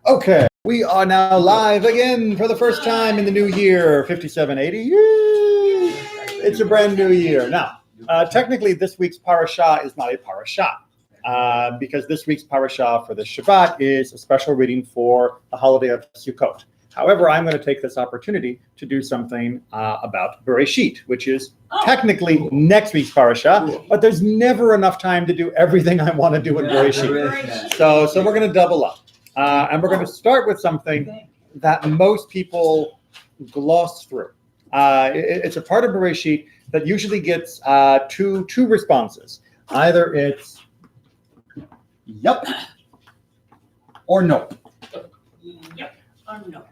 Okay, we are now live again for the first time in the new year, 5780. Yay! It's a brand new year. Now, technically, this week's parasha is not a parasha because this week's parasha for the Shabbat is a special reading for the holiday of Sukkot. However, I'm going to take this opportunity to do something about Bereishit, which is technically next week's parasha, but there's never enough time to do everything I want to do in Bereishit. So we're going to double up. And we're going to start with something that most people gloss through. It's a part of Bereishit that usually gets two responses. Either it's yup or no. Yep or no.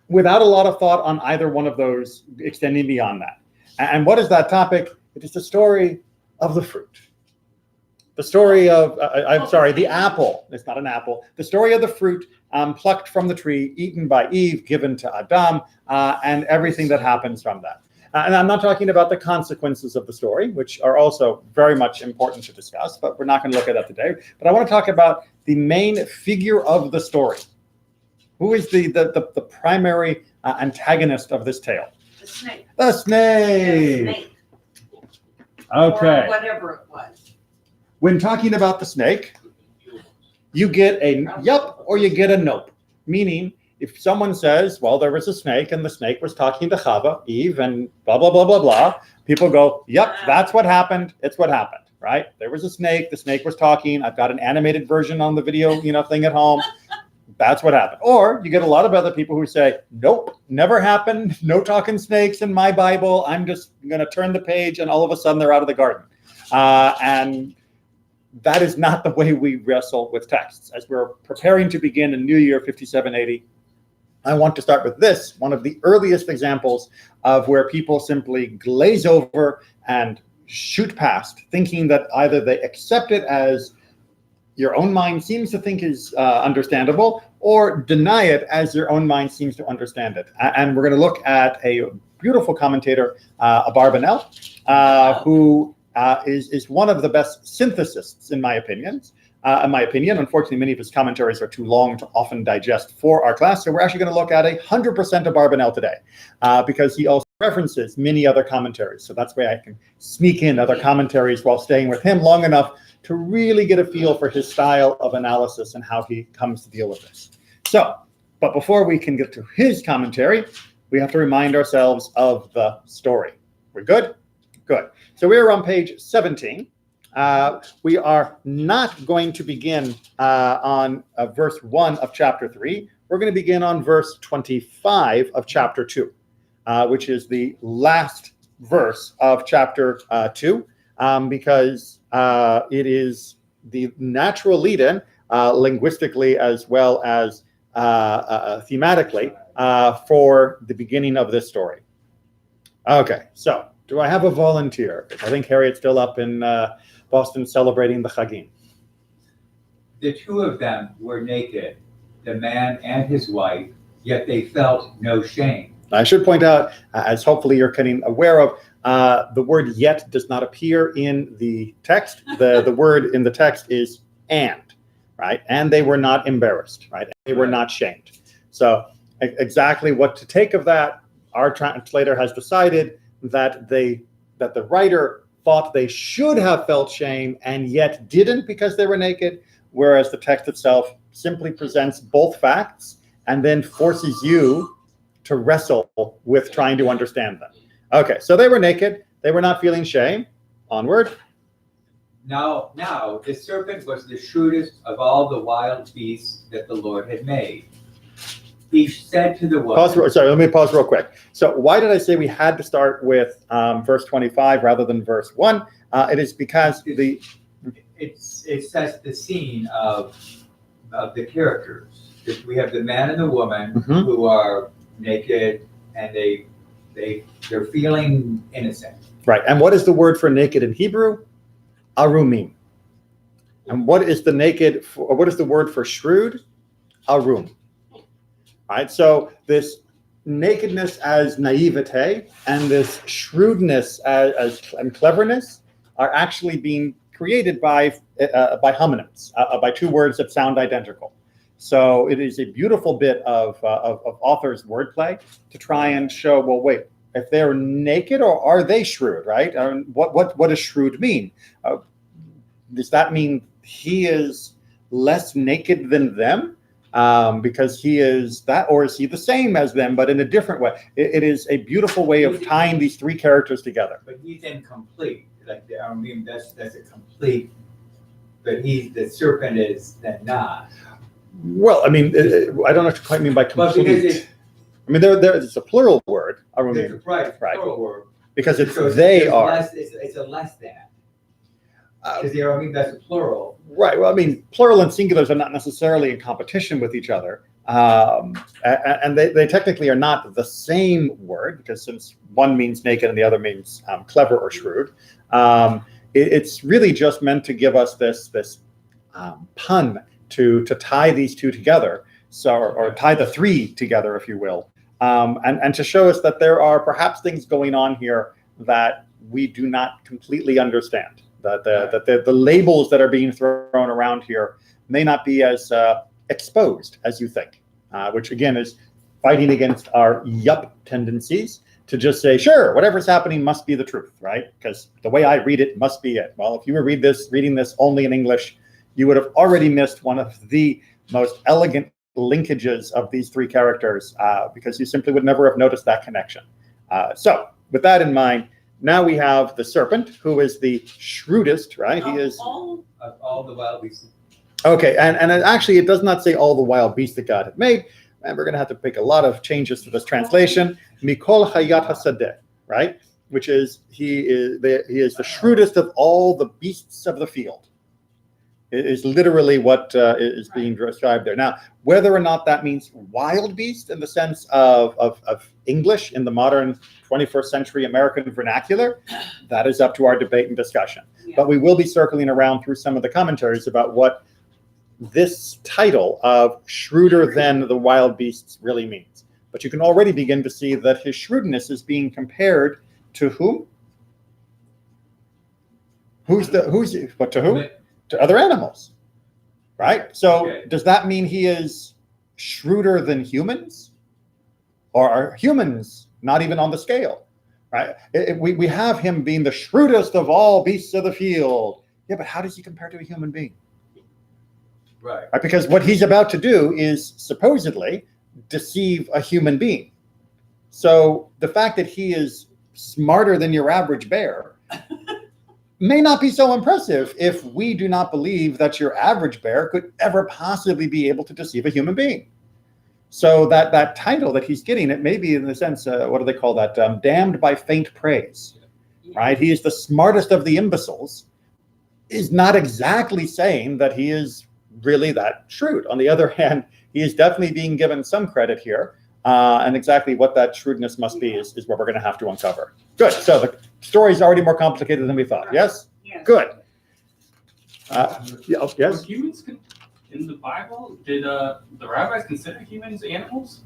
Without a lot of thought on either one of those extending beyond that. And what is that topic? It is the story of the fruit. The story of, the apple. It's not an apple. The story of the fruit plucked from the tree, eaten by Eve, given to Adam, and everything that happens from that. And I'm not talking about the consequences of the story, which are also very much important to discuss, but we're not going to look at that today. But I want to talk about the main figure of the story. Who is the primary antagonist of this tale? The snake. The snake. The snake. Okay. Or whatever it was. When talking about the snake, you get a yup or you get a nope. Meaning, if someone says, well, there was a snake and the snake was talking to Chava, Eve, and blah, blah, blah, blah, blah, people go, yep, that's what happened. It's what happened, right? There was a snake. The snake was talking. I've got an animated version on the video, thing at home. That's what happened. Or you get a lot of other people who say, nope, never happened. No talking snakes in my Bible. I'm just going to turn the page and all of a sudden they're out of the garden. And that is not the way we wrestle with texts. As we're preparing to begin a new year, 5780, I want to start with this, one of the earliest examples of where people simply glaze over and shoot past, thinking that either they accept it as your own mind seems to think is understandable, or deny it as your own mind seems to understand it. And we're going to look at a beautiful commentator, Abarbanel, who is one of the best synthesists, in my opinion. Unfortunately, many of his commentaries are too long to often digest for our class. So we're actually going to look at 100% of Abarbanel today, because he also references many other commentaries. So that's why I can sneak in other commentaries while staying with him long enough to really get a feel for his style of analysis and how he comes to deal with this. So, but before we can get to his commentary, we have to remind ourselves of the story. We're good? Good. So we are on page 17. We are not going to begin on verse 1 of chapter 3. We're going to begin on verse 25 of chapter 2, which is the last verse of chapter 2, because it is the natural lead-in, linguistically as well as thematically, for the beginning of this story. Okay, so do I have a volunteer? I think Harriet's still up in Boston celebrating the Chagim. The two of them were naked, the man and his wife, yet they felt no shame. I should point out, as hopefully you're getting aware of, the word yet does not appear in the text. The word in the text is and, right? And they were not embarrassed, right? They were not shamed. So exactly what to take of that, our translator has decided that the writer thought they should have felt shame and yet didn't because they were naked, whereas the text itself simply presents both facts and then forces you to wrestle with trying to understand them. Okay, so they were naked. They were not feeling shame. Onward. Now the serpent was the shrewdest of all the wild beasts that the Lord had made. He said to the woman... Let me pause real quick. So why did I say we had to start with verse 25 rather than verse 1? It is because it sets the scene of the characters. We have the man and the woman who are naked and they're feeling innocent. Right. And what is the word for naked in Hebrew? Arumim. And what is the word for shrewd? Arum. Right. So this nakedness as naivete and this shrewdness and cleverness are actually being created by homonyms, by two words that sound identical. So it is a beautiful bit of author's wordplay to try and show, well, wait, if they're naked or are they shrewd, right? What does shrewd mean? Does that mean he is less naked than them because he is that, or is he the same as them but in a different way? It is a beautiful way of tying these three characters together. But he's incomplete. Like I mean, that's a complete. But the serpent is then not. Well, I mean, I don't know what you quite mean by Well, because complete. I mean, it's a plural word. I mean, it's right, plural word. Because it's So they are. It's a less than. Because I mean, that's a plural. Right. Well, I mean, plural and singulars are not necessarily in competition with each other. And they technically are not the same word, because since one means naked and the other means clever or shrewd, it's really just meant to give us this pun to tie these two together, or tie the three together, if you will, and to show us that there are perhaps things going on here that we do not completely understand. That the labels that are being thrown around here may not be as exposed as you think, which again is fighting against our yup tendencies to just say, sure, whatever's happening must be the truth, right? Because the way I read it must be it. Well, if you were reading this only in English, you would have already missed one of the most elegant linkages of these three characters, because you simply would never have noticed that connection. So with that in mind, now we have the serpent, who is the shrewdest, right? He is all the wild beasts. Okay, and actually it does not say all the wild beasts that God had made, and we're going to have to make a lot of changes to this translation. Mikol Hayat Hasadeh, right? Which is he is the shrewdest of all the beasts of the field. It is literally what is being described there. Now, whether or not that means wild beast in the sense of English in the modern 21st century American vernacular, that is up to our debate and discussion. Yeah. But we will be circling around through some of the commentaries about what this title of shrewder than the wild beasts really means. But you can already begin to see that his shrewdness is being compared to whom? But to whom? To other animals, right? So Okay. Does that mean he is shrewder than humans? Or are humans not even on the scale, right? We have him being the shrewdest of all beasts of the field. Yeah, but how does he compare to a human being? Right. Right? Because what he's about to do is supposedly deceive a human being. So the fact that he is smarter than your average bear may not be so impressive if we do not believe that your average bear could ever possibly be able to deceive a human being. So that title that he's getting, it may be in the sense, what do they call that? Damned by faint praise, right? He is the smartest of the imbeciles, is not exactly saying that he is really that shrewd. On the other hand, he is definitely being given some credit here. And exactly what that shrewdness must be is what we're going to have to uncover. Good. So the story is already more complicated than we thought. Yes? Yes. Good. Yes? Were humans in the Bible, did the rabbis consider humans animals?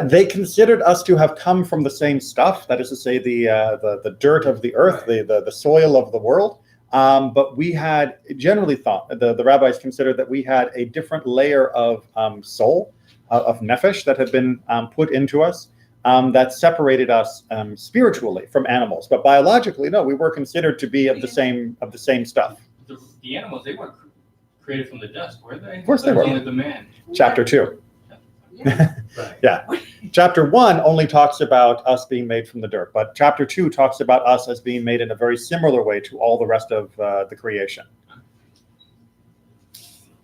They considered us to have come from the same stuff. That is to say, the dirt of the earth, the soil of the world. But we had generally thought, the rabbis considered that we had a different layer of soul, of nefesh, that had been put into us, that separated us spiritually from animals. But biologically, no, we were considered to be of the same stuff. The animals, they weren't created from the dust, were they? Of course they were. Only the man. Chapter 2. Yeah. Right. Yeah. Chapter 1 only talks about us being made from the dirt, but chapter 2 talks about us as being made in a very similar way to all the rest of the creation.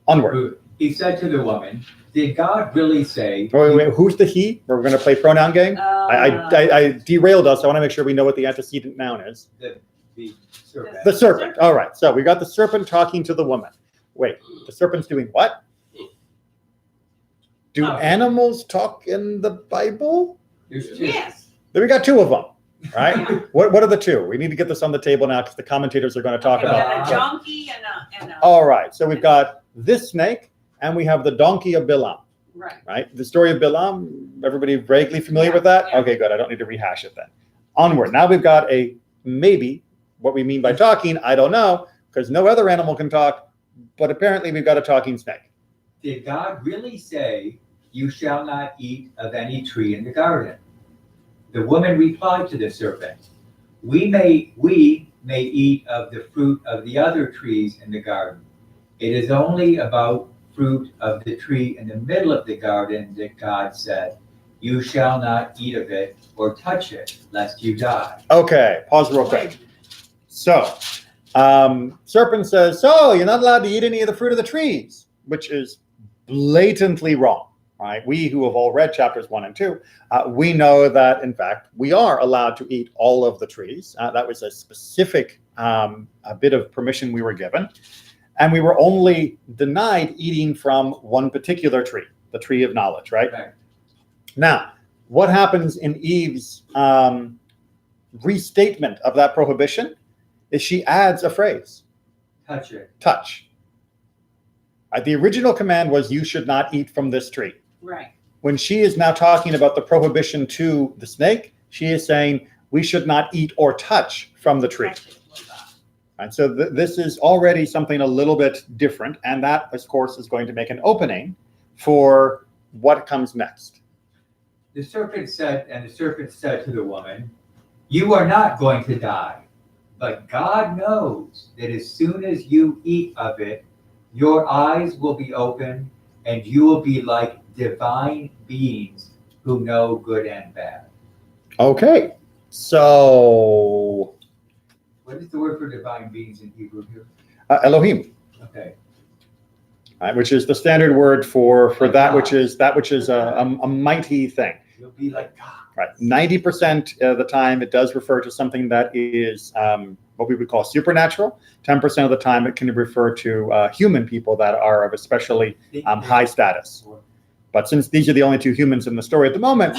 Onward. He said to the woman, did God really say? Wait, who's the he? We're going to play pronoun game. I derailed us. I want to make sure we know what the antecedent noun is. The serpent. The serpent. All right. So we got the serpent talking to the woman. Wait, the serpent's doing what? Do animals talk in the Bible? There's two. Yes. Then we got two of them, right? What are the two? We need to get this on the table now because the commentators are going to talk We about. got a donkey and a All right. So we've got this snake and we have the donkey of Bilam, right? The story of Bilam, everybody vaguely familiar with that? Yeah. Okay, good. I don't need to rehash it then. Onward. Now we've got a maybe. What we mean by talking, I don't know, because no other animal can talk, but apparently we've got a talking snake. did God really say, you shall not eat of any tree in the garden? The woman replied to the serpent, we may eat of the fruit of the other trees in the garden. It is only about fruit of the tree in the middle of the garden that God said, you shall not eat of it or touch it, lest you die. Okay, pause real quick. So, serpent says, so you're not allowed to eat any of the fruit of the trees, which is blatantly wrong, right? We who have all read chapters 1 and 2, we know that, in fact, we are allowed to eat all of the trees. That was a specific a bit of permission we were given. And we were only denied eating from one particular tree, the tree of knowledge, right? Now, what happens in Eve's restatement of that prohibition is she adds a phrase. Touch it. Touch. The original command was you should not eat from this tree. Right. When she is now talking about the prohibition to the snake, she is saying we should not eat or touch from the tree. And so this is already something a little bit different. And that, of course, is going to make an opening for what comes next. The serpent said to the woman, you are not going to die, but God knows that as soon as you eat of it, your eyes will be open and you will be like divine beings who know good and bad. Okay, so What is the word for divine beings in Hebrew here? Elohim, Okay. right, which is the standard word for that which is a mighty thing. You'll be like God. Right, 90% of the time it does refer to something that is what we would call supernatural. 10% of the time it can refer to human people that are of especially high status. But since these are the only two humans in the story at the moment,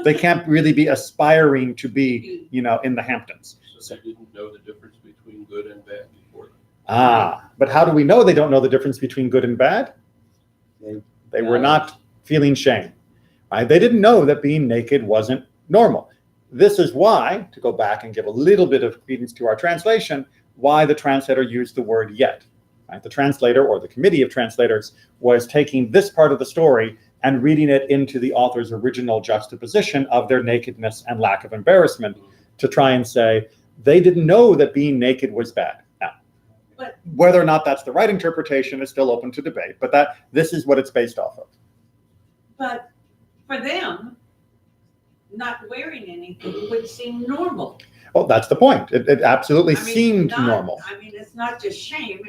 they can't really be aspiring to be, in the Hamptons. So they didn't know the difference between good and bad before. But how do we know they don't know the difference between good and bad? They were not feeling shame. Right? They didn't know that being naked wasn't normal. This is why, to go back and give a little bit of credence to our translation, why the translator used the word yet. Right? The translator, or the committee of translators, was taking this part of the story and reading it into the author's original juxtaposition of their nakedness and lack of embarrassment to try and say they didn't know that being naked was bad. Now, whether or not that's the right interpretation is still open to debate, but this is what it's based off of. But for them, not wearing anything would seem normal. Well, that's the point. It absolutely seemed normal. It's not just shame,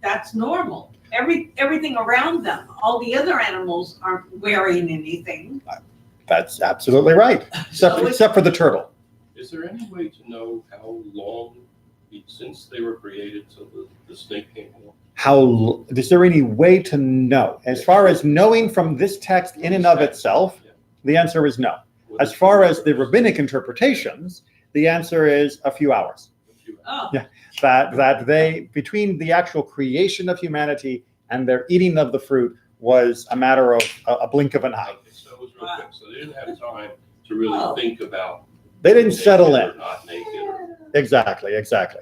that's normal. Everything around them, all the other animals aren't wearing anything. That's absolutely right, except for the turtle. Is there any way to know how long since they were created till the snake came along? Is there any way to know? As far as knowing from this text in and of itself, the answer is no. As far as the rabbinic interpretations, the answer is a few hours. Oh. Yeah, that they, between the actual creation of humanity and their eating of the fruit, was a matter of a blink of an eye. Okay, so it was real quick. So they didn't have time to really think about. They didn't settle in. Or not naked. Exactly.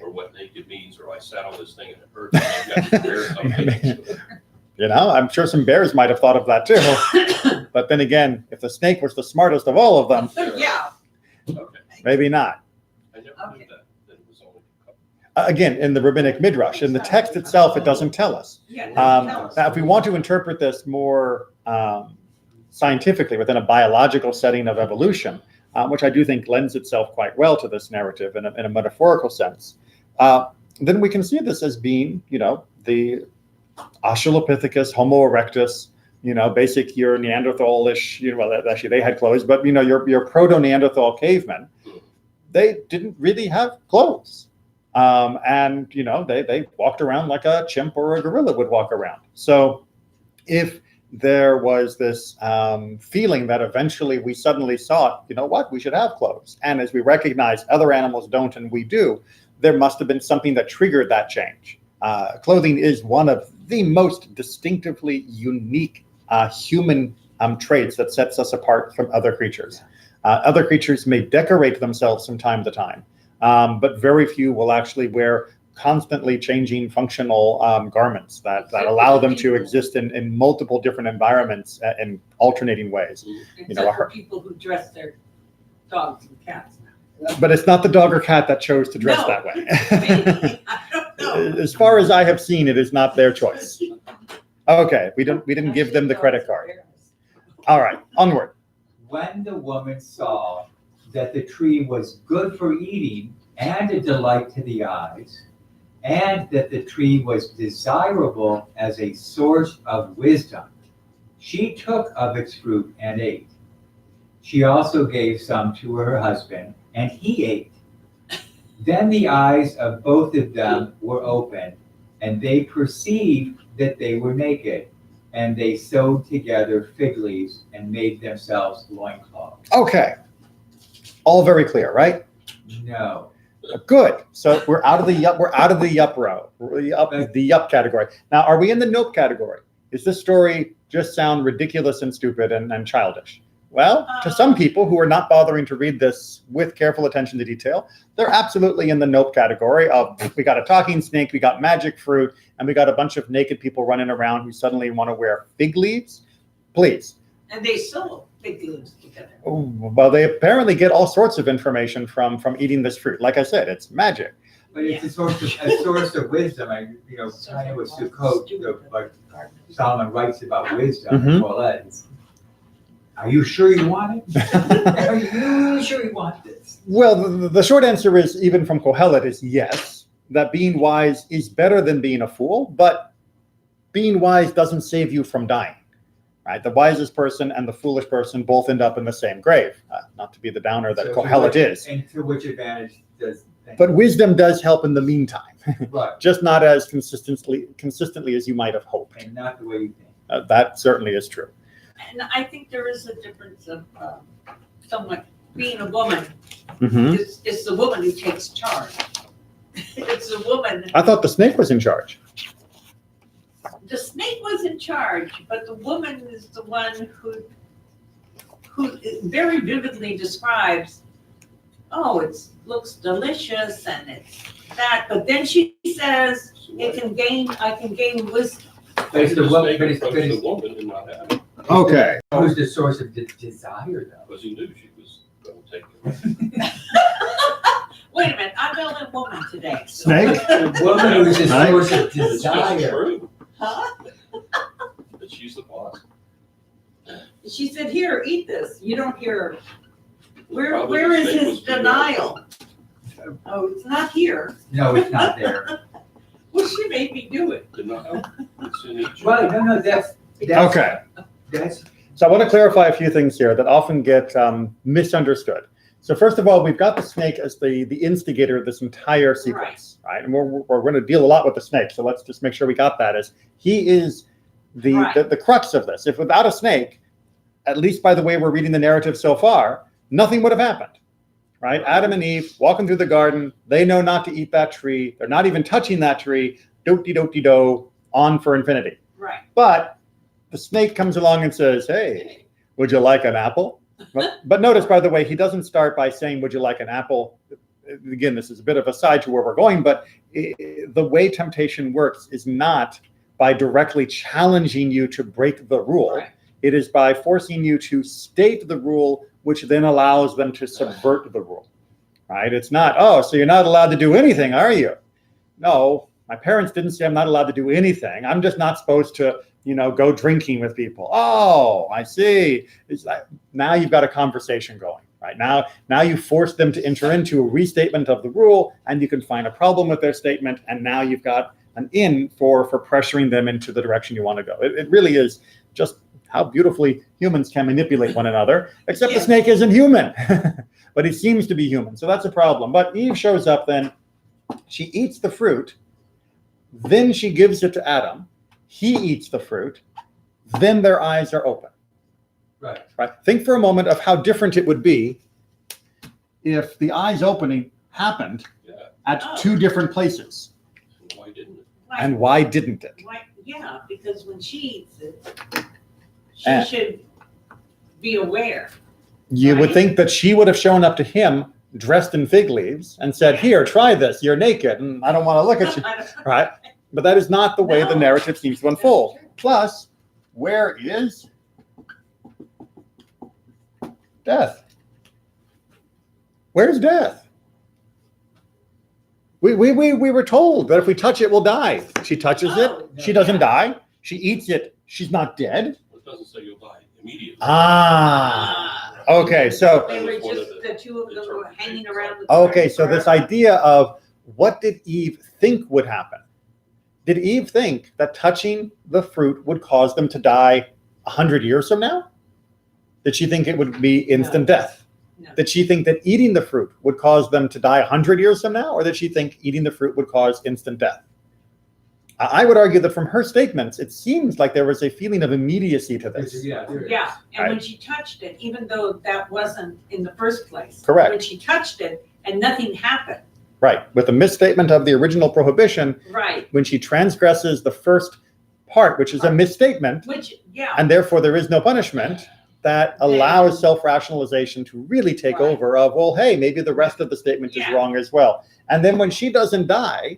Or what naked means, or I sat on this thing and it hurt. I've got to wear something. I'm sure some bears might have thought of that too. But then again, if the snake was the smartest of all of them, Yeah. Okay. maybe not. I never knew that it was only a couple. Again, in the rabbinic midrash, in the text itself, it doesn't tell us. Yeah. Now, if we want to interpret this more scientifically within a biological setting of evolution, which I do think lends itself quite well to this narrative in a metaphorical sense, then we can see this as being, the Australopithecus, Homo erectus, basic your Neanderthal-ish, actually they had clothes, but your proto-Neanderthal cavemen, they didn't really have clothes. And they walked around like a chimp or a gorilla would walk around. So if there was this feeling that eventually we suddenly thought, we should have clothes. And as we recognize other animals don't and we do, there must have been something that triggered that change. Clothing is one of the most distinctively unique human traits that sets us apart from other creatures. Other creatures may decorate themselves from time to time, but very few will actually wear constantly changing functional garments that allow them to exist in multiple different environments in alternating ways. Except for people who dress their dogs and cats now. But it's not the dog or cat that chose to dress No, that way. maybe. I don't know. As far as I have seen, it is not their choice. Okay, we didn't give them the credit card. All right, onward. When the woman saw that the tree was good for eating and a delight to the eyes, and that the tree was desirable as a source of wisdom, she took of its fruit and ate. She also gave some to her husband, and he ate. Then the eyes of both of them were opened, and they perceived that they were naked, and they sewed together fig leaves and made themselves loincloths. Okay, all very clear, right? No. Good. So we're out of the yup. We're out of the yup row. The yup category. Now, are we in the nope category? Is this story just sound ridiculous and stupid and childish? Well, to some people who are not bothering to read this with careful attention to detail, they're absolutely in the nope category of we got a talking snake, we got magic fruit, and we got a bunch of naked people running around who suddenly want to wear fig leaves. Please. And they sew fig leaves together. Well, they apparently get all sorts of information from eating this fruit. Like I said, it's magic. But it's a source of wisdom. Kind of with Sukkot, like Solomon writes about wisdom. Mhm. Well, are you sure you want it? Are you sure you want this? Well, the short answer is, even from Kohelet, is yes, that being wise is better than being a fool, but being wise doesn't save you from dying, right? The wisest person and the foolish person both end up in the same grave, not to be the downer that Kohelet is. And to which advantage does... But wisdom does help in the meantime, Right. just not as consistently as you might have hoped. And not the way you think. That certainly is true. And I think there is a difference of someone being a woman. Mhm. It's the woman who takes charge. It's the woman. I thought the snake was in charge. The snake was in charge, but the woman is the one who very vividly describes, oh, it looks delicious and it's that, but then she says I can gain wisdom. But it's the woman, but The woman and not Adam, Okay. who's the source of desire, though? because he knew she was going to take it. Wait a minute, I'm the only woman today. so- Snake? The woman who's the Right. source of It's just desire. true Huh? that she's the boss. She said, here, eat this. You don't hear, where Probably is the snake his was being denial? Oh, it's not here. No, it's not there. Well, she made me do it. Denial. It's in each. Well, no, that's Okay. So I want to clarify a few things here that often get misunderstood. So first of all, we've got the snake as the instigator of this entire sequence, right? And we're going to deal a lot with the snake. So let's just make sure we got that, as he is the crux of this. If without a snake, at least by the way we're reading the narrative so far, nothing would have happened, right? Adam and Eve walking through the garden, they know not to eat that tree. They're not even touching that tree. Do-de-do-de-do, on for infinity. Right. But the snake comes along and says, hey, would you like an apple? But notice, by the way, he doesn't start by saying, would you like an apple? Again, this is a bit of a side to where we're going, but the way temptation works is not by directly challenging you to break the rule. Right. It is by forcing you to state the rule, which then allows them to subvert the rule, right? It's not, oh, so you're not allowed to do anything, are you? No, my parents didn't say I'm not allowed to do anything. I'm just not supposed to, go drinking with people. Oh, I see. It's like, now you've got a conversation going, right? Now you force them to enter into a restatement of the rule, and you can find a problem with their statement, and now you've got an in for pressuring them into the direction you want to go. It really is just how beautifully humans can manipulate one another, except the snake isn't human, but he seems to be human. So that's a problem. But Eve shows up then, she eats the fruit, then she gives it to Adam. He eats the fruit, then their eyes are open. right. Right? Think for a moment of how different it would be if the eyes opening happened at two different places. Why didn't it? And why didn't it? Yeah, because when she eats it, she should be aware. You would Right. think that she would have shown up to him dressed in fig leaves and said, "Here, try this. You're naked, and I don't want to look at you." Right? But that is not the way the narrative seems to unfold. Plus, where is death? Where's death? We were told that if we touch it, we'll die. She touches it. She doesn't die. She eats it. She's not dead. It doesn't say you'll die immediately. Okay, so They were just, the two of them were hanging around. the okay, garden so this forever. idea of what did Eve think would happen? Did Eve think that touching the fruit would cause them to die 100 years from now? Did she think it would be instant death? No. Did she think that eating the fruit would cause them to die 100 years from now? Or did she think eating the fruit would cause instant death? I would argue that from her statements, it seems like there was a feeling of immediacy to this. Yeah, there it is. Yeah, and Right. when she touched it, even though that wasn't in the first place. Correct. When she touched it and nothing happened, Right. With the misstatement of the original prohibition, right, when she transgresses the first part, which is a misstatement, which, yeah, and therefore there is no punishment, that allows self-rationalization to really take Right. over of, well, hey, maybe the rest of the statement is Yeah. wrong as well. And then when she doesn't die,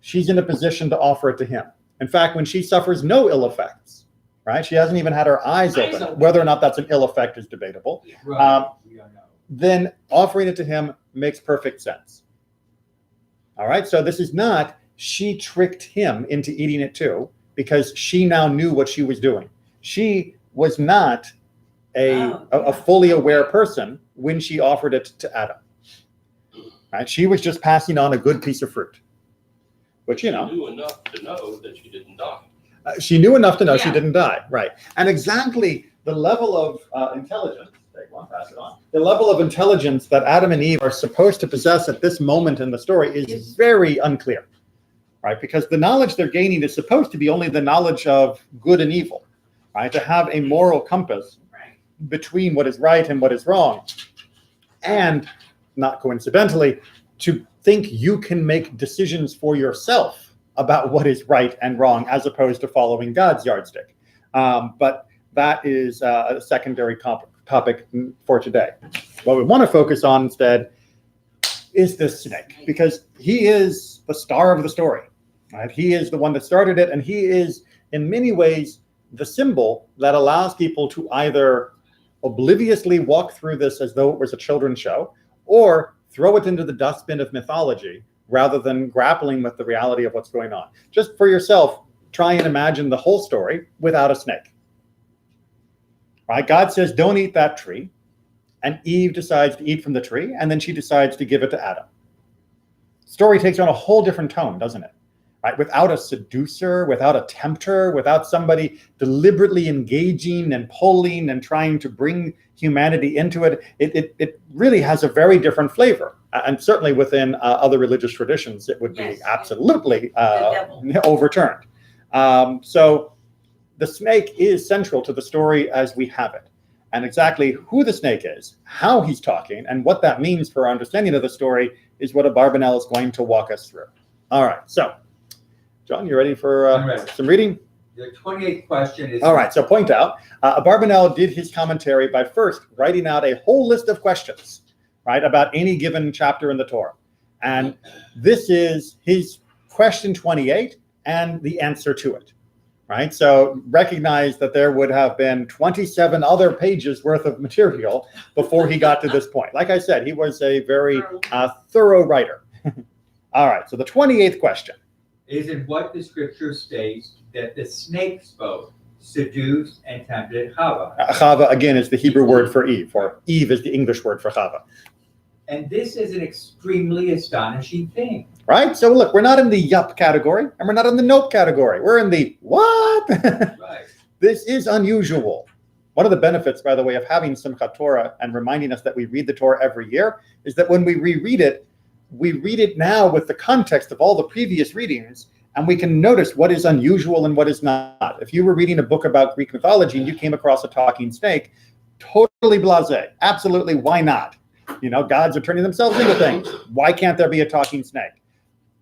she's in a position to offer it to him. In fact, when she suffers no ill effects, right? She hasn't even had her eyes Eyes open. open. Whether or not that's an ill effect is debatable. Right, we don't know. Then offering it to him makes perfect sense. All right, so this is not she tricked him into eating it too, because she now knew what she was doing. She was not a fully aware person when she offered it to Adam. Right? She was just passing on a good piece of fruit, which, She knew enough to know that she didn't die. she knew enough to know she Yeah. didn't die. Right. And exactly the level of intelligence, take one, pass it on. The level of intelligence that Adam and Eve are supposed to possess at this moment in the story is very unclear. Right? Because the knowledge they're gaining is supposed to be only the knowledge of good and evil. Right? To have a moral compass right, between what is right and what is wrong. And not coincidentally, to think you can make decisions for yourself about what is right and wrong, as opposed to following God's yardstick. But that is a secondary topic for today. What we want to focus on instead is this snake, because he is the star of the story. Right? He is the one that started it, and he is, in many ways, the symbol that allows people to either obliviously walk through this as though it was a children's show, or throw it into the dustbin of mythology rather than grappling with the reality of what's going on. Just for yourself, try and imagine the whole story without a snake. Right? God says, don't eat that tree. And Eve decides to eat from the tree, and then she decides to give it to Adam. Story takes on a whole different tone, doesn't it? Right? Without a seducer, without a tempter, without somebody deliberately engaging and pulling and trying to bring humanity into it, it really has a very different flavor. And certainly within other religious traditions, it would be Yes. absolutely devil. overturned. So the snake is central to the story as we have it. And exactly who the snake is, how he's talking, and what that means for our understanding of the story is what Abarbanel is going to walk us through. All right, so John, you ready for I'm ready. some reading? The 28th question is. All right, so point out, Abarbanel did his commentary by first writing out a whole list of questions, right, about any given chapter in the Torah. And this is his question 28 and the answer to it, right? So recognize that there would have been 27 other pages worth of material before he got to this point. Like I said, he was a very thorough writer. All right, so the 28th question. Is it what the scripture states that the snake spoke, seduced, and tempted Chava? Chava, again, is the Hebrew word for Eve, or Eve is the English word for Chava. And this is an extremely astonishing thing. Right? So look, we're not in the yup category, and we're not in the nope category. We're in the what? Right. This is unusual. One of the benefits, by the way, of having Simchat Torah and reminding us that we read the Torah every year is that when we reread it, we read it now with the context of all the previous readings, and we can notice what is unusual and what is not. If you were reading a book about Greek mythology and you came across a talking snake, totally blasé. Absolutely, why not? You know, gods are turning themselves into things. Why can't there be a talking snake?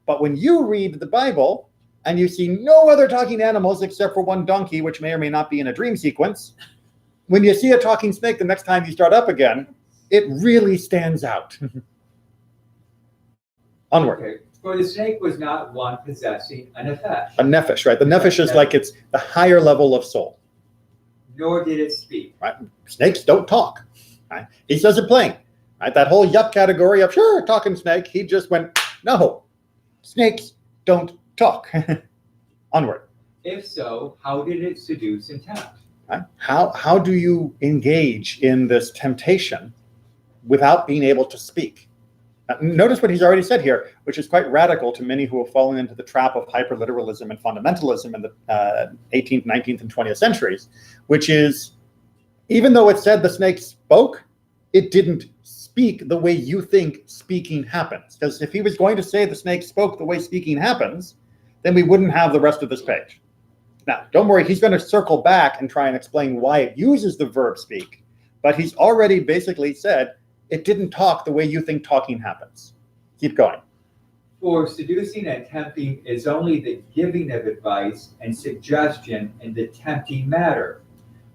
But when you read the Bible and you see no other talking animals except for one donkey, which may or may not be in a dream sequence, when you see a talking snake the next time you start up again, it really stands out. Onward. Okay. For the snake was not one possessing a nefesh, A nefesh, right? The nefesh is like it's the higher level of soul. nor did it speak. Right? Snakes don't talk. Right? He says it plain. Right? That whole yup category of sure talking snake, he just went, no, snakes don't talk. Onward. If so, how did it seduce and tempt? Right? How do you engage in this temptation without being able to speak? Notice what he's already said here, which is quite radical to many who have fallen into the trap of hyperliteralism and fundamentalism in the 18th, 19th, and 20th centuries, which is, even though it said the snake spoke, it didn't speak the way you think speaking happens. Because if he was going to say the snake spoke the way speaking happens, then we wouldn't have the rest of this page. Now, don't worry, he's going to circle back and try and explain why it uses the verb speak, but he's already basically said, it didn't talk the way you think talking happens. Keep going. For seducing and tempting is only the giving of advice and suggestion in the tempting matter,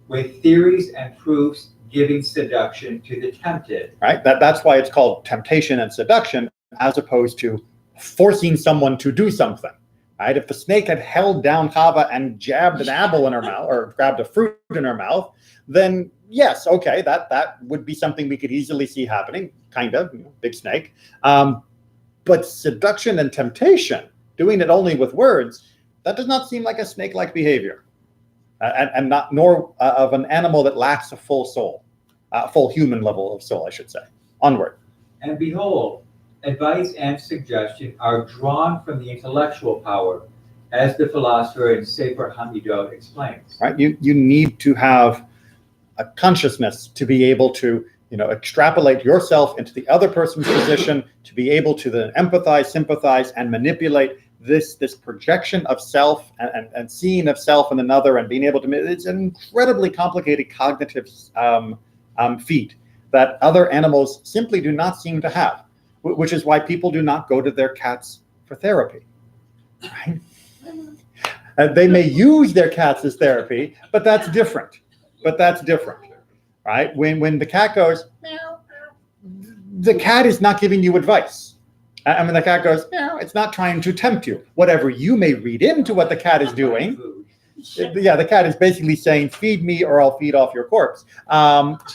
with theories and proofs giving seduction to the tempted. Right? That's why it's called temptation and seduction, as opposed to forcing someone to do something. Right? If the snake had held down Chava and jabbed an apple in her mouth or grabbed a fruit in her mouth, then yes, okay, that would be something we could easily see happening, kind of, big snake. But seduction and temptation, doing it only with words, that does not seem like a snake-like behavior, and not nor of an animal that lacks a full soul, full human level of soul, I should say. Onward. And behold, advice and suggestion are drawn from the intellectual power, as the philosopher in Sefer Hamidot explains. Right? You need to have a consciousness to be able to, extrapolate yourself into the other person's position, to be able to then empathize, sympathize, and manipulate this projection of self and seeing of self in another, and being able to. It's an incredibly complicated cognitive feat that other animals simply do not seem to have, which is why people do not go to their cats for therapy. Right? They may use their cats as therapy, but that's different. Right? When the cat goes, meow, the cat is not giving you advice. I mean, the cat goes, meow, it's not trying to tempt you. Whatever you may read into what the cat is doing, the cat is basically saying, feed me or I'll feed off your corpse. But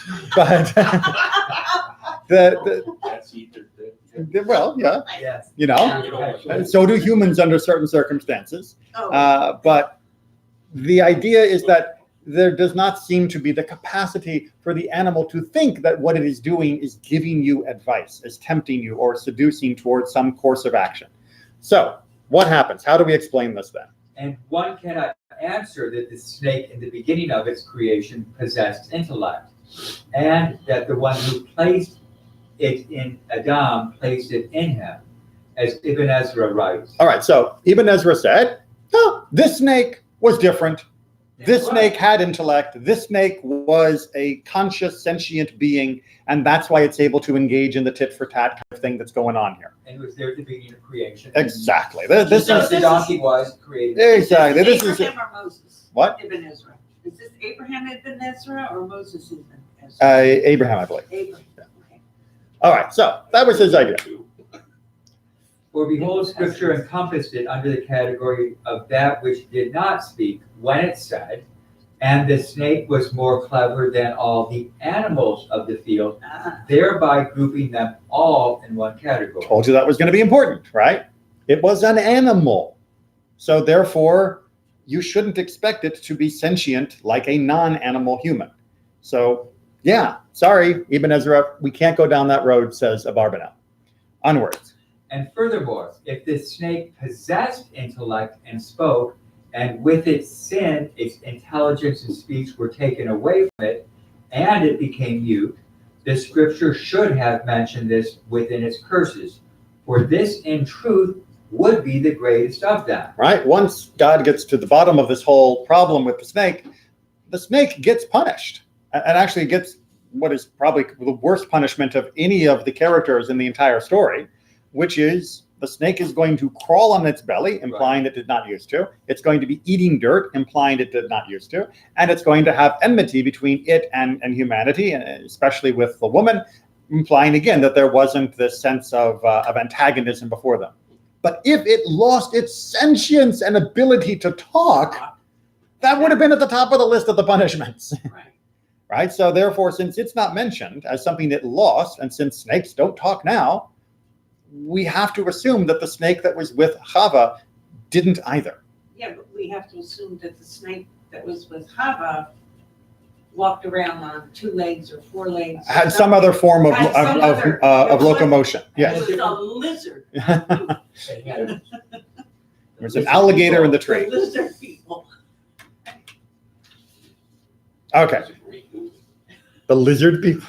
well, yeah, Yes. so do humans under certain circumstances. Oh. But the idea is that there does not seem to be the capacity for the animal to think that what it is doing is giving you advice, is tempting you or seducing towards some course of action. So what happens? How do we explain this then? And one cannot answer that the snake in the beginning of its creation possessed intellect, and that the one who placed it in Adam placed it in him, as Ibn Ezra writes. All right, so Ibn Ezra said, this snake was different. This snake had intellect. This snake was a conscious, sentient being, and that's why it's able to engage in the tit-for-tat kind of thing that's going on here. And it was there at the beginning of creation. Exactly. This is the donkey was created. Exactly. This is Abraham or Moses? What? Ibn Ezra. Is this Abraham Ibn Ezra or Moses Ibn Ezra? Abraham, I believe. Abraham. Okay. All right, so that was his idea. For behold, Scripture encompassed it under the category of that which did not speak when it said, and the snake was more clever than all the animals of the field, thereby grouping them all in one category. Told you that was going to be important, right? It was an animal. So therefore, you shouldn't expect it to be sentient like a non-animal human. So yeah, sorry, Ibn Ezra, we can't go down that road, says Abarbanel. Onwards. And furthermore, if the snake possessed intellect and spoke, and with its sin, its intelligence and speech were taken away from it, and it became mute, the scripture should have mentioned this within its curses. For this, in truth, would be the greatest of them. Right? Once God gets to the bottom of this whole problem with the snake gets punished, and actually gets what is probably the worst punishment of any of the characters in the entire story, which is the snake is going to crawl on its belly, implying it did not used to. It's going to be eating dirt, implying it did not used to. And it's going to have enmity between it and humanity, and especially with the woman. implying again that there wasn't this sense of antagonism before them. But if it lost its sentience and ability to talk, that would have been at the top of the list of the punishments. Right. Right? So therefore, since it's not mentioned as something it lost, and since snakes don't talk now, we have to assume that the snake that was with Chava didn't either. Yeah, but we have to assume that the snake that was with Chava walked around on 2 legs or 4 legs. or Had some other form of, Had some of, other- of locomotion. It Yes. was a lizard. They had- There's an alligator in the tree. The lizard people. Okay. It's a great movie. The lizard people.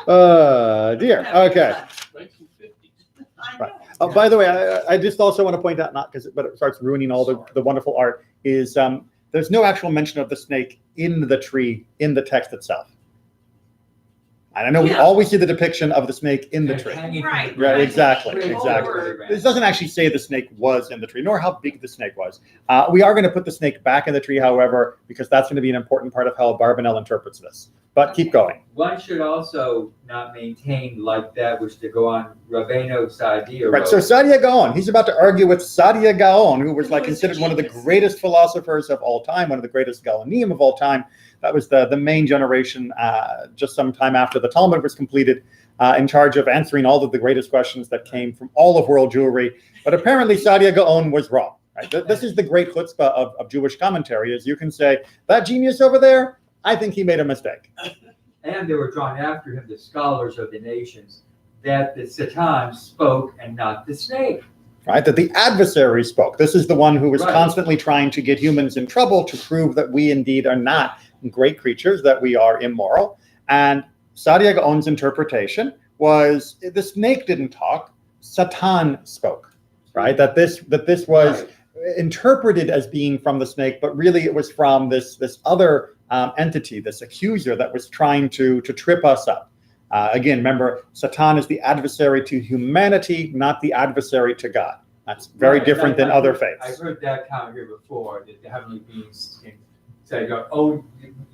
Dear. Okay. 1950s. I Right. know. Oh, by the way, I just also want to point out, not because, but it starts ruining all the wonderful art, is there's no actual mention of the snake in the tree in the text itself. And I know we Yeah. always see the depiction of the snake in the and tree. hanging from Right, the Right, branch. exactly, Pretty exactly. over. This doesn't actually say the snake was in the tree, nor how big the snake was. We are going to put the snake back in the tree, however, because that's going to be an important part of how Barbanel interprets this. But keep going. One should also not maintain like that which to go on Rabbeinu Saadia Right, wrote. so Saadia Gaon, he's about to argue with Saadia Gaon, who was like Who was considered one of the genius. greatest philosophers of all time, one of the greatest Gaonim of all time. That was the main generation just some time after the Talmud was completed, in charge of answering all of the greatest questions that came from all of world Jewry. But apparently Saadia Gaon was wrong. Right? This is the great chutzpah of Jewish commentary, is you can say, that genius over there, I think he made a mistake. And they were drawn after him, the scholars of the nations, that the Satan spoke and not the snake. Right, that the adversary spoke. This is the one who was Right. constantly trying to get humans in trouble to prove that we indeed are not great creatures, that we are immoral. And Saadia Gaon's interpretation was the snake didn't talk, Satan spoke. Right, that this was Right. interpreted as being from the snake, but really it was from this other entity, this accuser that was trying to trip us up. Again, remember, Satan is the adversary to humanity, not the adversary to God. That's very Right, different than other I've faiths. heard that comment here before, that the heavenly beings say, oh,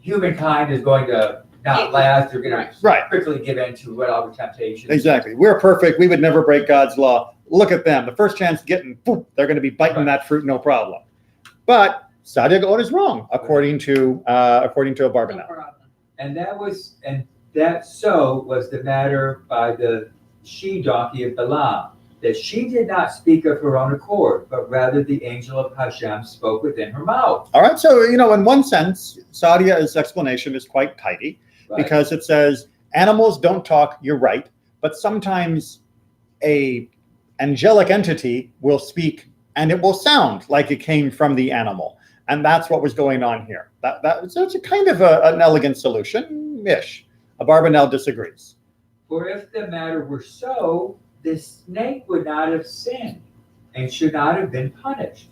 humankind is going to not last, they're going Right. to quickly give in to whatever temptations. Exactly. We're perfect. We would never break God's law. Look at them. The first chance getting, boop, they're going to be biting Right. that fruit, no problem. But Saadia Gaon is wrong, according to Abarbanel. No problem. And that so was the matter by the she-donkey of Balaam, that she did not speak of her own accord, but rather the angel of Hashem spoke within her mouth. All right. So, in one sense, Saadia's explanation is quite tidy, Right. because it says animals don't talk, you're right, but sometimes a angelic entity will speak and it will sound like it came from the animal. And that's what was going on here. So it's a kind of an elegant solution-ish. Abarbanel disagrees. For if the matter were so, the snake would not have sinned and should not have been punished.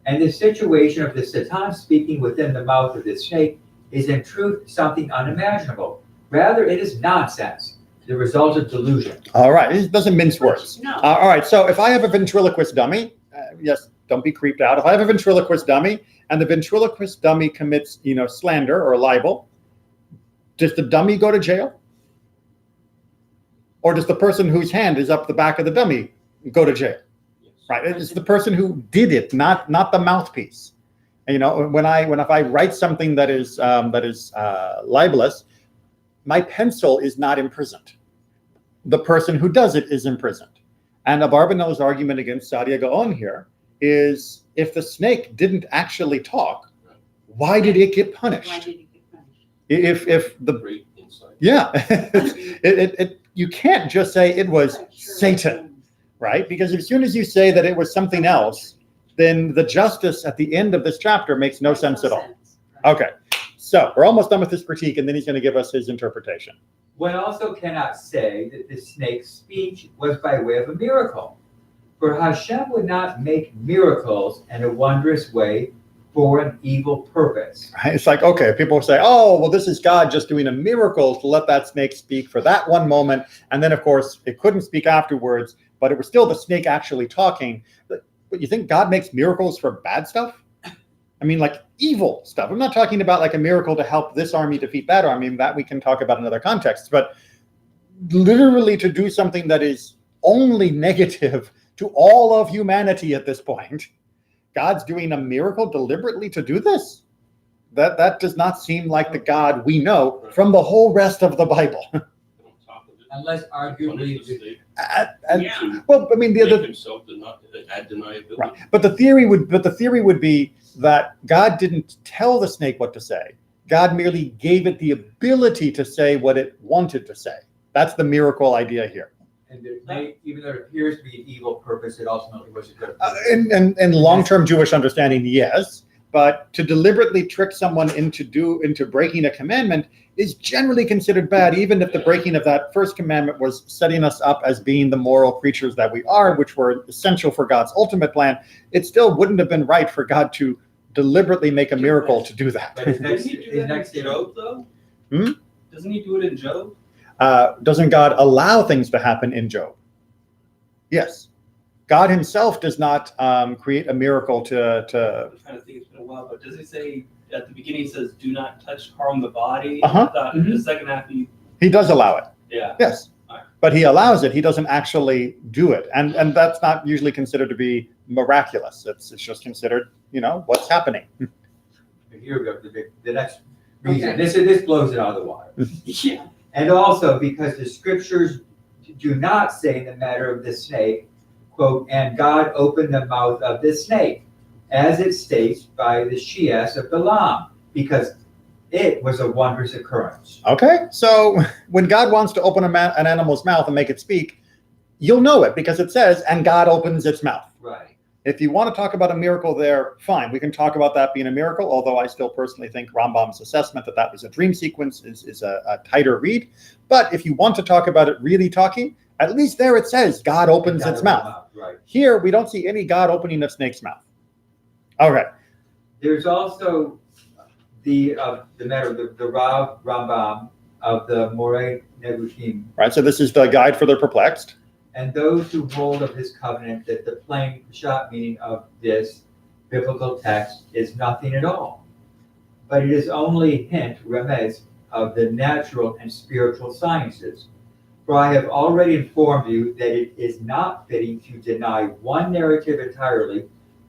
And the situation of the Satan speaking within the mouth of the snake is in truth something unimaginable. Rather, it is nonsense, the result of delusion. All right. It doesn't mince words. No. All right. So if I have a ventriloquist dummy, yes, don't be creeped out. If I have a ventriloquist dummy and the ventriloquist dummy commits, slander or libel, does the dummy go to jail? Or does the person whose hand is up the back of the dummy go to jail? Yes. Right. It's the person who did it, not the mouthpiece. And, if I write something that is libelous, my pencil is not imprisoned. The person who does it is imprisoned. And Abarbanel's argument against Saadia Gaon here is, if the snake didn't actually talk, why did it get Why punished? did he get punished? If the Great insight. yeah, you can't just say it was Satan, right? Because as soon as you say that it was something else, then the justice at the end of this chapter makes no sense at all. Okay, so we're almost done with this critique, and then he's going to give us his interpretation. One also cannot say that the snake's speech was by way of a miracle. For Hashem would not make miracles in a wondrous way for an evil purpose. Right? It's like, okay, people say, oh, well, this is God just doing a miracle to let that snake speak for that one moment. And then, of course, it couldn't speak afterwards, but it was still the snake actually talking. But you think God makes miracles for bad stuff? I mean, like evil stuff. I'm not talking about like a miracle to help this army defeat that army. That we can talk about in other contexts. But literally to do something that is only negative to all of humanity at this point. God's doing a miracle deliberately to do this? That does not seem like the God we know from the whole rest of the Bible. Unless arguably, Yeah. Well, I mean, himself add deniability. right. But the theory would be that God didn't tell the snake what to say. God merely gave it the ability to say what it wanted to say. That's the miracle idea here. and even though it appears to be an evil purpose, it ultimately was a good purpose. In long-term Jewish understanding, yes. But to deliberately trick someone into breaking a commandment is generally considered bad, even if the breaking of that first commandment was setting us up as being the moral creatures that we are, which were essential for God's ultimate plan. It still wouldn't have been right for God to deliberately make a miracle to do that. But his next, Doesn't he do his that in next Job, though? Hmm? Doesn't he do it in Job? Doesn't God allow things to happen in Job? Yes. God himself does not create a miracle to. I'm trying to think, it's been a while, but does he say at the beginning, he says, do not touch, harm the body? Uh-huh. I thought in the second half, He does allow it. yeah. Yes. But he allows it. He doesn't actually do it. And that's not usually considered to be miraculous. It's just considered, what's happening. Here we go. The next reason. Okay. This blows it out of the water. Yeah. And also because the scriptures do not say in the matter of the snake, quote, and God opened the mouth of the snake, as it states by the Shias of Balaam, because it was a wondrous occurrence. Okay. So when God wants to open an animal's mouth and make it speak, you'll know it because it says, and God opens its mouth. Right. If you want to talk about a miracle there, fine. We can talk about that being a miracle, although I still personally think Rambam's assessment that was a dream sequence is a tighter read. But if you want to talk about it really talking, at least there it says God opens its mouth. Right. Here, we don't see any God opening a snake's mouth. Okay. There's also the matter of the Rav Rambam of the Moreh Nevushim, Right. So this is the guide for the perplexed. and those who hold of his covenant that the plain shot meaning of this biblical text is nothing at all, but it is only hint, remez, of the natural and spiritual sciences. For I have already informed you that it is not fitting to deny one narrative entirely,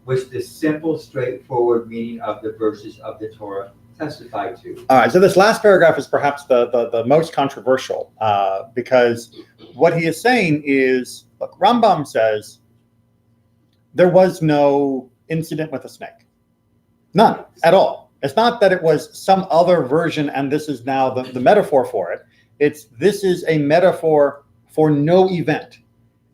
which the simple, straightforward meaning of the verses of the Torah testify to. All right, so this last paragraph is perhaps the most controversial because what he is saying is, look, Rambam says there was no incident with a snake. None at all. It's not that it was some other version and this is now the metaphor for it. This is a metaphor for no event.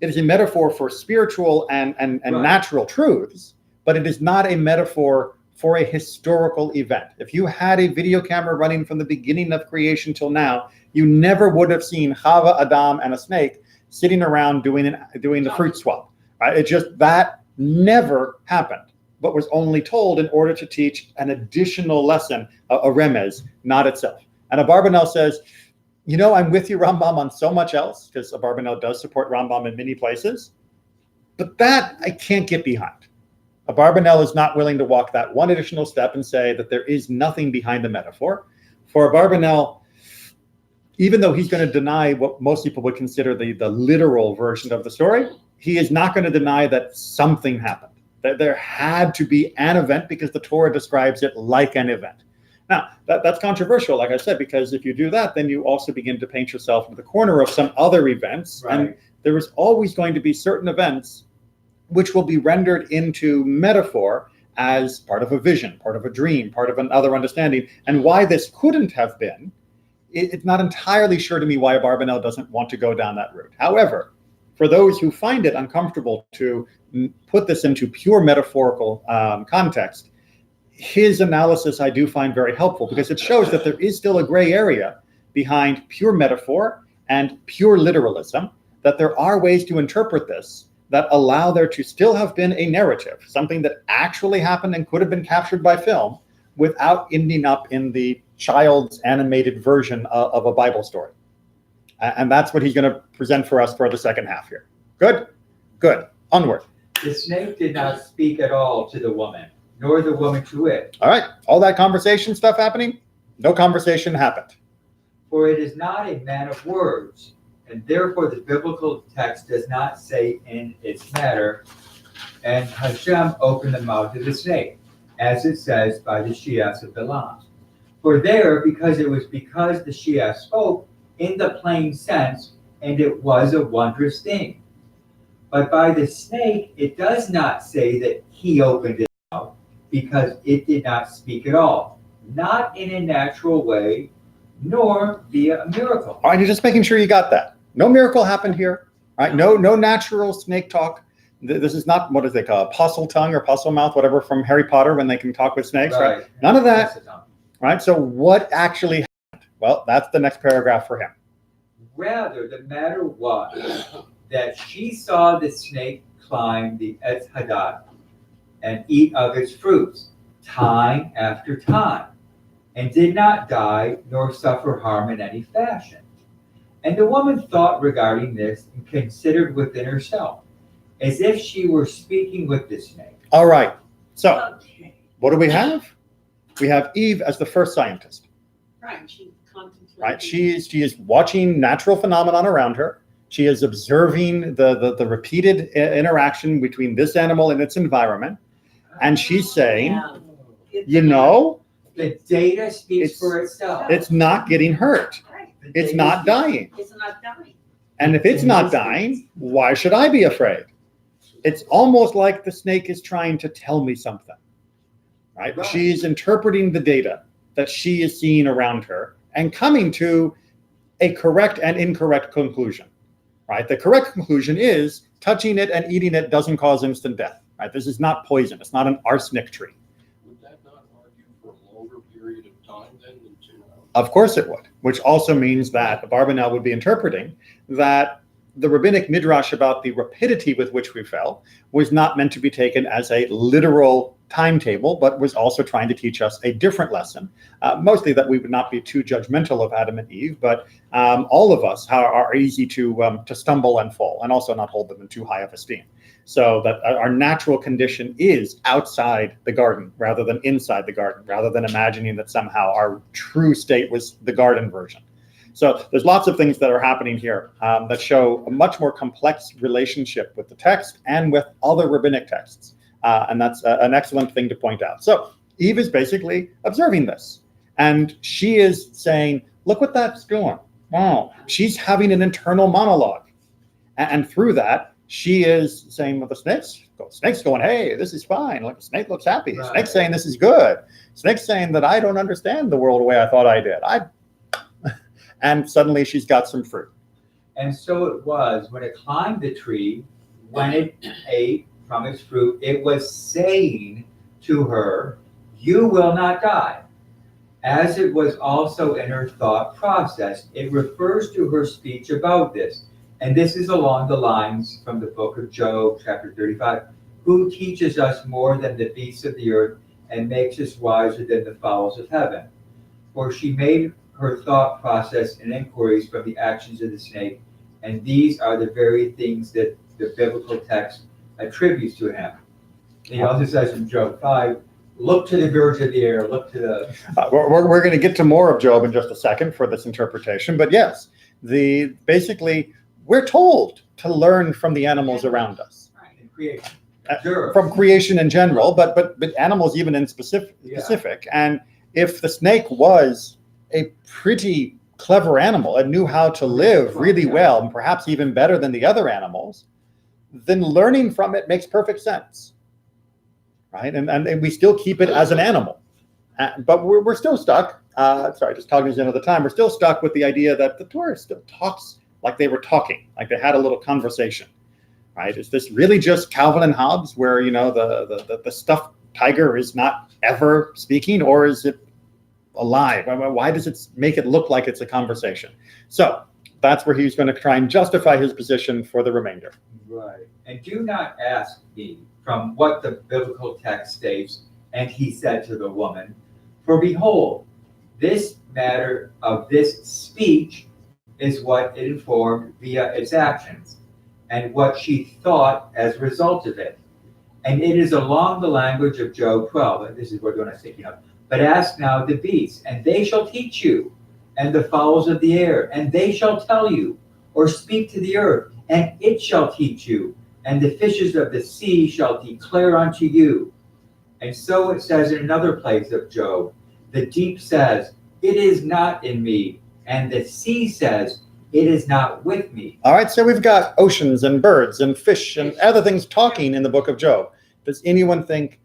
It is a metaphor for spiritual and Right. natural truths, but it is not a metaphor for a historical event. If you had a video camera running from the beginning of creation till now, you never would have seen Chava, Adam, and a snake sitting around doing the fruit swap. Right? It just, that never happened, but was only told in order to teach an additional lesson, a remez, not itself. And Abarbanel says, I'm with you, Rambam, on so much else, because Abarbanel does support Rambam in many places, but that I can't get behind. Abarbanel is not willing to walk that one additional step and say that there is nothing behind the metaphor. For Abarbanel, even though he's going to deny what most people would consider the literal version of the story, he is not going to deny that something happened, that there had to be an event because the Torah describes it like an event. Now, that's controversial, like I said, because if you do that, then you also begin to paint yourself in the corner of some other events. Right. And there is always going to be certain events which will be rendered into metaphor as part of a vision, part of a dream, part of another understanding. And why this couldn't have been, it's not entirely sure to me why Abarbanel doesn't want to go down that route. However, for those who find it uncomfortable to put this into pure metaphorical context, his analysis I do find very helpful because it shows that there is still a gray area behind pure metaphor and pure literalism, that there are ways to interpret this that allow there to still have been a narrative, something that actually happened and could have been captured by film without ending up in the child's animated version of a Bible story. And that's what he's going to present for us for the second half here. Good? Good. Onward. The snake did not speak at all to the woman, nor the woman to it. All right. All that conversation stuff happening? No conversation happened. For it is not a man of words, and therefore the biblical text does not say in its matter, and Hashem opened the mouth of the snake, as it says by the Shias of Balaam. For there, because the Shias spoke in the plain sense, and it was a wondrous thing. But by the snake, it does not say that he opened its mouth, because it did not speak at all, not in a natural way, nor via a miracle. All right, you're just making sure you got that. No miracle happened here. Right? No natural snake talk. This is not, what do they call it, puzzle tongue or puzzle mouth, whatever, from Harry Potter when they can talk with snakes, right? None of that. Right? So what actually happened? Well, that's the next paragraph for him. Rather, the matter was that she saw the snake climb the Etz Hadat and eat of its fruits time after time, and did not die nor suffer harm in any fashion. And the woman thought regarding this and considered within herself, as if she were speaking with the snake. All right. So Okay. what do we have? We have Eve as the first scientist. Right, she contemplated. Right? She is watching natural phenomenon around her. She is observing the repeated interaction between this animal and its environment. And she's saying, you know, The data speaks for itself. it's not getting hurt. Right, The It's data not speaks- dying. it's not dying. And if it's not dying, why should I be afraid? It's almost like the snake is trying to tell me something. Right? Right. She's interpreting the data that she is seeing around her and coming to a correct and incorrect conclusion. Right? The correct conclusion is touching it and eating it doesn't cause instant death. Right? This is not poison. It's not an arsenic tree. Would that not argue for a longer period of time then than 2 hours? Of course it would, which also means that Abarbanel would be interpreting that the rabbinic midrash about the rapidity with which we fell was not meant to be taken as a literal timetable, but was also trying to teach us a different lesson. Mostly that we would not be too judgmental of Adam and Eve, but all of us are easy to stumble and fall, and also not hold them in too high of esteem. So that our natural condition is outside the garden rather than inside the garden, rather than imagining that somehow our true state was the garden version. So there's lots of things that are happening here that show a much more complex relationship with the text and with other rabbinic texts. And that's an excellent thing to point out. So Eve is basically observing this. And she is saying, look what that's doing. Wow. She's having an internal monologue. And through that, she is saying, well, the snake's going, hey, this is fine. Like, the snake looks happy. The snake's saying this is good. Snake's saying that I don't understand the world the way I thought I did. And suddenly she's got some fruit. And so it was when it climbed the tree, when it ate from its fruit, it was saying to her, you will not die. As it was also in her thought process, it refers to her speech about this. And this is along the lines from the book of Job, chapter 35, who teaches us more than the beasts of the earth and makes us wiser than the fowls of heaven. For she made her thought process and inquiries from the actions of the snake, and these are the very things that the biblical text attributes to him. And he also says in Job 5, look to the birds of the air, look to the... We're going to get to more of Job in just a second for this interpretation, but yes, basically we're told to learn from the animals around us. Right. in creation. From creation in general, but animals even in specific. And if the snake was a pretty clever animal and knew how to live really well, and perhaps even better than the other animals, then learning from it makes perfect sense, right? And we still keep it as an animal, but we're still stuck. Just cognizant of the time, we're still stuck with the idea that the Torah still talks like they were talking, like they had a little conversation, right? Is this really just Calvin and Hobbes, where the stuffed tiger is not ever speaking, or is it alive? Why does it make it look like it's a conversation? So that's where he's going to try and justify his position for the remainder. Right. And do not ask me from what the biblical text states, and he said to the woman, for behold, this matter of this speech is what it informed via its actions, and what she thought as a result of it. And it is along the language of Job 12, and this is what I was thinking of. But ask now the beasts, and they shall teach you, and the fowls of the air, and they shall tell you. or speak to the earth, and it shall teach you, and the fishes of the sea shall declare unto you. And so it says in another place of Job, the deep says, it is not in me, and the sea says, it is not with me. All right, so we've got oceans and birds and fish and other things talking in the book of Job. Does anyone think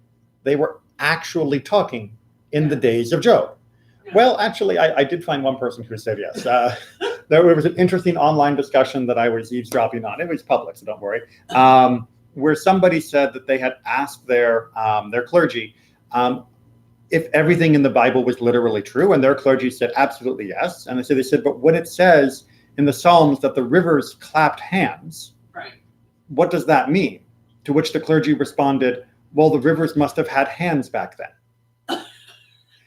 they were actually talking in the days of Job? No. Well, actually, I did find one person who said yes. There was an interesting online discussion that I was eavesdropping on. It was public, so don't worry. Where somebody said that they had asked their clergy if everything in the Bible was literally true, and their clergy said absolutely yes. And they said, but when it says in the Psalms that the rivers clapped hands, Right. what does that mean? To which the clergy responded, well, the rivers must have had hands back then.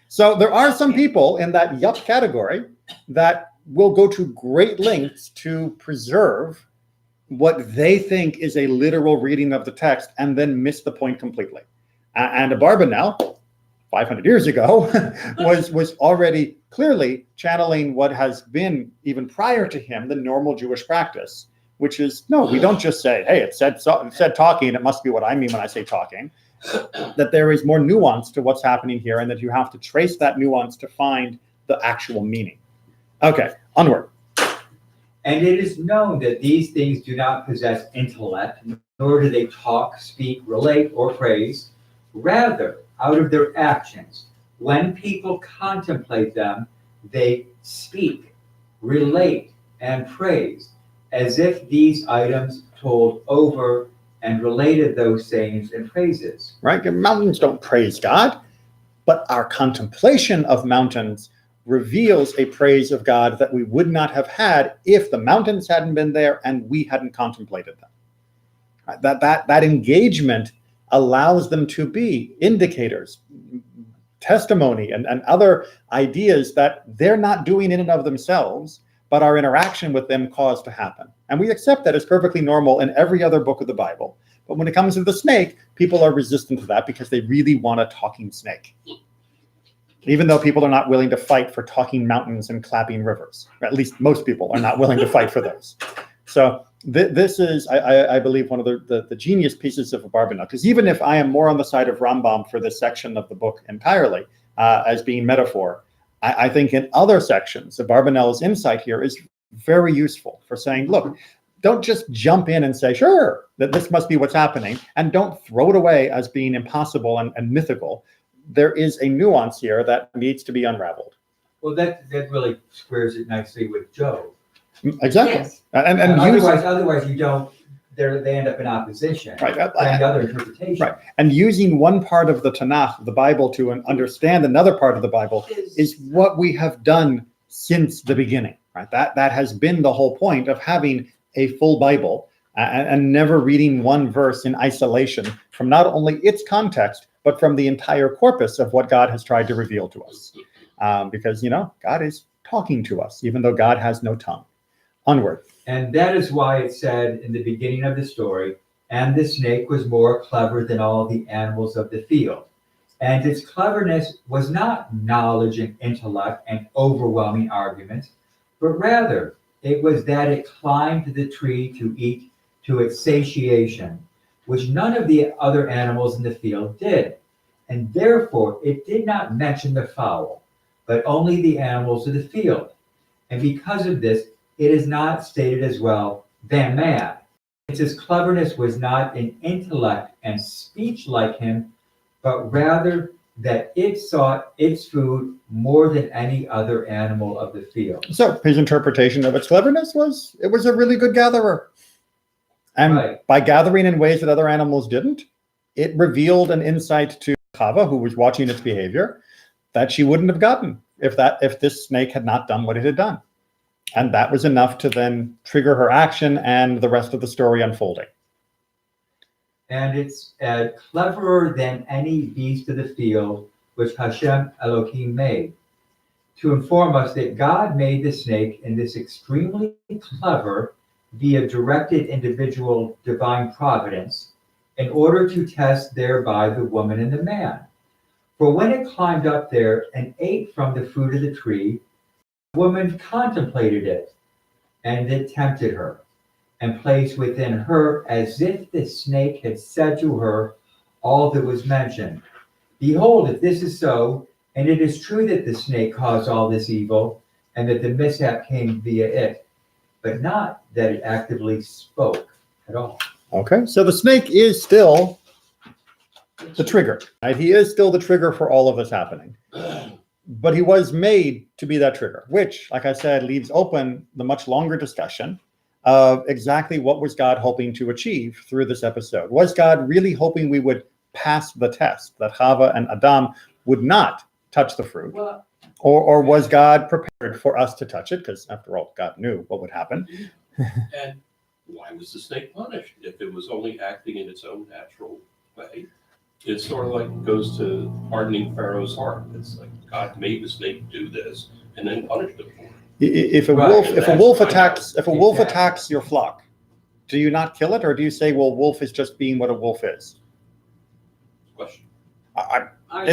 So there are some people in that yup category that will go to great lengths to preserve what they think is a literal reading of the text and then miss the point completely. And Abarbanel, 500 years ago, was already clearly channeling what has been, even prior to him, the normal Jewish practice, which is, no, we don't just say, hey, it said talking, it must be what I mean when I say talking, that there is more nuance to what's happening here, and that you have to trace that nuance to find the actual meaning. Okay, onward. And it is known that these things do not possess intellect, nor do they talk, speak, relate, or praise. Rather, out of their actions, when people contemplate them, they speak, relate, and praise, as if these items told over and related those sayings and praises. Right? Mountains don't praise God, but our contemplation of mountains reveals a praise of God that we would not have had if the mountains hadn't been there and we hadn't contemplated them. Right? That engagement allows them to be indicators, testimony, and other ideas that they're not doing in and of themselves, but our interaction with them caused to happen. And we accept that as perfectly normal in every other book of the Bible. But when it comes to the snake, people are resistant to that because they really want a talking snake. Even though people are not willing to fight for talking mountains and clapping rivers. Or at least most people are not willing to fight for those. So this is, I believe, one of the genius pieces of Abarbanel. Because even if I am more on the side of Rambam for this section of the book entirely, as being metaphor, I think in other sections, Abarbanel's insight here is very useful for saying, look, don't just jump in and say, sure, that this must be what's happening, and don't throw it away as being impossible and mythical. There is a nuance here that needs to be unraveled. Well, that really squares it nicely with Job. Exactly. Yes. And Otherwise you don't, they end up in opposition. Right. And other interpretation. Right. And using one part of the Tanakh, the Bible, to understand another part of the Bible is what we have done since the beginning. Right. That has been the whole point of having a full Bible and never reading one verse in isolation from not only its context, but from the entire corpus of what God has tried to reveal to us. Because, God is talking to us, even though God has no tongue. Onward. And that is why it said in the beginning of the story, and the snake was more clever than all the animals of the field. And its cleverness was not knowledge and intellect and overwhelming arguments, but rather it was that it climbed the tree to eat to its satiation, which none of the other animals in the field did. And therefore it did not mention the fowl, but only the animals of the field. And because of this, it is not stated as well than man. Its cleverness was not in intellect and speech like him, but rather that it sought its food more than any other animal of the field. So his interpretation of its cleverness was, it was a really good gatherer. And Right. By gathering in ways that other animals didn't, it revealed an insight to Chava, who was watching its behavior, that she wouldn't have gotten if this snake had not done what it had done. And that was enough to then trigger her action and the rest of the story unfolding. And it's cleverer than any beast of the field which Hashem Elohim made, to inform us that God made the snake in this extremely clever, via directed individual divine providence, in order to test thereby the woman and the man. For when it climbed up there and ate from the fruit of the tree, the woman contemplated it, and it tempted her, and placed within her as if the snake had said to her all that was mentioned. Behold, if this is so, and it is true that the snake caused all this evil, and that the mishap came via it, but not that it actively spoke at all. Okay, so the snake is still the trigger, right? He is still the trigger for all of this happening. But he was made to be that trigger, which, like I said, leaves open the much longer discussion of exactly what was God hoping to achieve through this episode. Was God really hoping we would pass the test, that Chava and Adam would not touch the fruit? Or was God prepared for us to touch it? Because after all, God knew what would happen. And why was the snake punished if it was only acting in its own natural way? It sort of like goes to hardening Pharaoh's heart. It's like God made the snake do this and then punished him for it. If a wolf attacks your flock, do you not kill it, or do you say, well, wolf is just being what a wolf is? Question.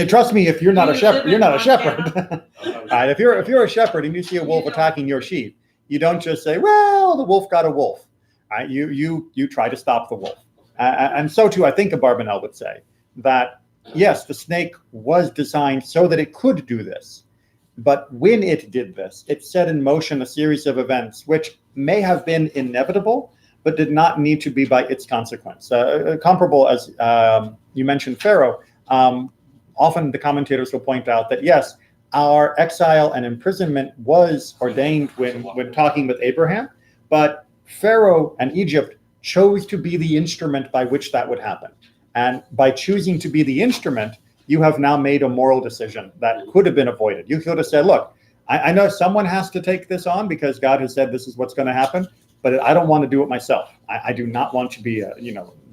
Trust me, if you're not a Do you shepherd, live you're in not a shepherd. Montana? Right? If you're a shepherd and you see a wolf attacking your sheep, you don't just say, well, the wolf got a wolf. Right? You try to stop the wolf. And so too, I think Abarbanel would say that, yes, the snake was designed so that it could do this. But when it did this, it set in motion a series of events which may have been inevitable, but did not need to be by its consequence. Comparable, as you mentioned, Pharaoh, often the commentators will point out that, yes, our exile and imprisonment was ordained when talking with Abraham, but Pharaoh and Egypt chose to be the instrument by which that would happen. And by choosing to be the instrument, you have now made a moral decision that could have been avoided. You could have said, look, I know someone has to take this on because God has said this is what's going to happen, but I don't want to do it myself. I do not want to be,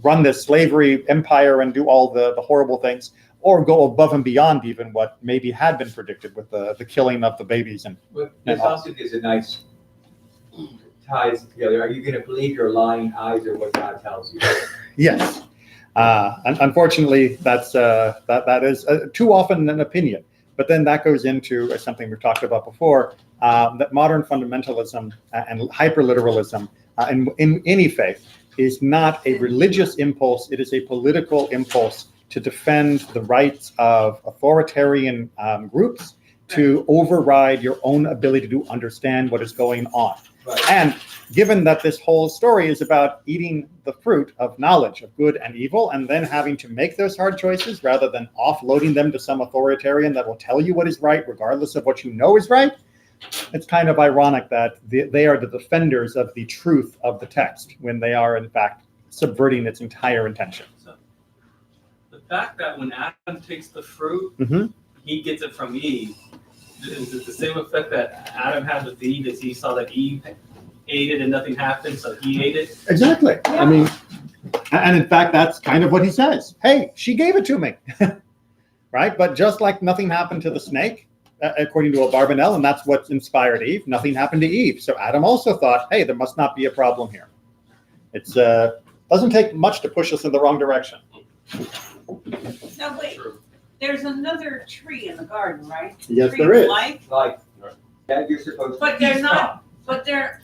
run this slavery empire and do all the horrible things, or go above and beyond even what maybe had been predicted with the killing of the babies. This also gives a nice ties together. Are you going to believe your lying eyes or what God tells you? Yes. Unfortunately, that is too often an opinion. But then that goes into something we've talked about before, that modern fundamentalism and hyperliteralism in any faith is not a religious impulse. It is a political impulse to defend the rights of authoritarian groups to override your own ability to understand what is going on. Right. And given that this whole story is about eating the fruit of knowledge of good and evil, and then having to make those hard choices rather than offloading them to some authoritarian that will tell you what is right, regardless of what you know is right, it's kind of ironic that they are the defenders of the truth of the text when they are, in fact, subverting its entire intention. So, the fact that when Adam takes the fruit, Mm-hmm. he gets it from Eve. Is it the same effect that Adam had with Eve as he saw that Eve ate it and nothing happened, so he ate it? Exactly. Yeah. I mean, and in fact, that's kind of what he says. Hey, she gave it to me. Right? But just like nothing happened to the snake, according to Abarbanel, and that's what inspired Eve, nothing happened to Eve. So Adam also thought, hey, there must not be a problem here. It doesn't take much to push us in the wrong direction. No, wait. There's another tree in the garden, right? Yes, Tree there of is. life, Like that you're supposed to but eat they're not. from. But they're